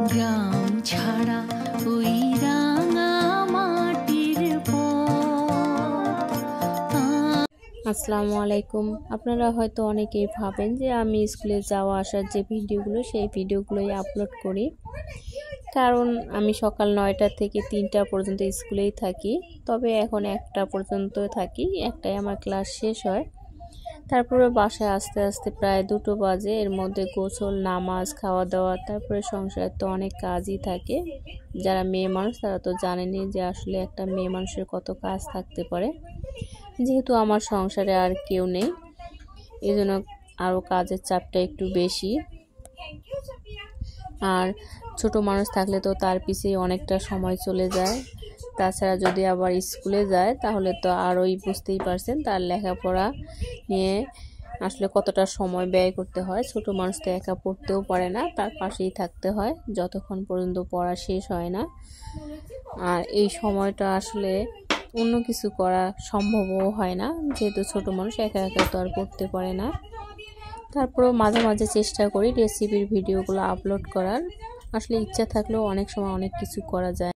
গ্রাম ছাড়া ওই রাঙা মাটির পথ। আসসালামু আলাইকুম। আপনারা হয়তো অনেকেই ভাবেন যে আমি স্কুলে যাওয়া আসার যে ভিডিওগুলো সেই ভিডিওগুলোই আপলোড করি, কারণ আমি সকাল 9টা থেকে 3টা পর্যন্ত স্কুলেই থাকি। তবে এখন 1টা পর্যন্ত থাকি, 1টায় আমার ক্লাস শেষ হয়। তারপরে বাসায় আস্তে আস্তে প্রায় 2টো বাজে। এর মধ্যে গোসল, নামাজ, খাওয়া দাওয়া, তারপরে সংসারে তো অনেক কাজই থাকে। যারা মেয়ে মানুষ তারা তো জানেনই যে আসলে একটা মেয়ে মানুষের কত কাজ থাকতে পারে। যেহেতু আমার সংসারে আর কেউ নেই, এই জন্য আরও কাজের চাপটা একটু বেশি। আর ছোট মানুষ থাকলে তো তার পিছেই অনেকটা সময় চলে যায়। তাছাড়া যদি আবার স্কুলে যায় তাহলে তো আরোই, বুঝতেই পারছেন, তার লেখাপড়া নিয়ে আসলে কতটা সময় ব্যয় করতে হয়। ছোট মানুষ তো একা পড়তেও পারে না, তার পাশেই থাকতে হয় যতক্ষণ পর্যন্ত পড়া শেষ হয় না। আর এই সময়টা আসলে অন্য কিছু করা সম্ভবও হয় না, যেহেতু ছোট মানুষ একা একা তো আর পড়তে পারে না। তারপরেও মাঝে মাঝে চেষ্টা করি রেসিপির ভিডিওগুলো আপলোড করার। আসলে ইচ্ছা থাকলেও অনেক সময় অনেক কিছু করা যায়।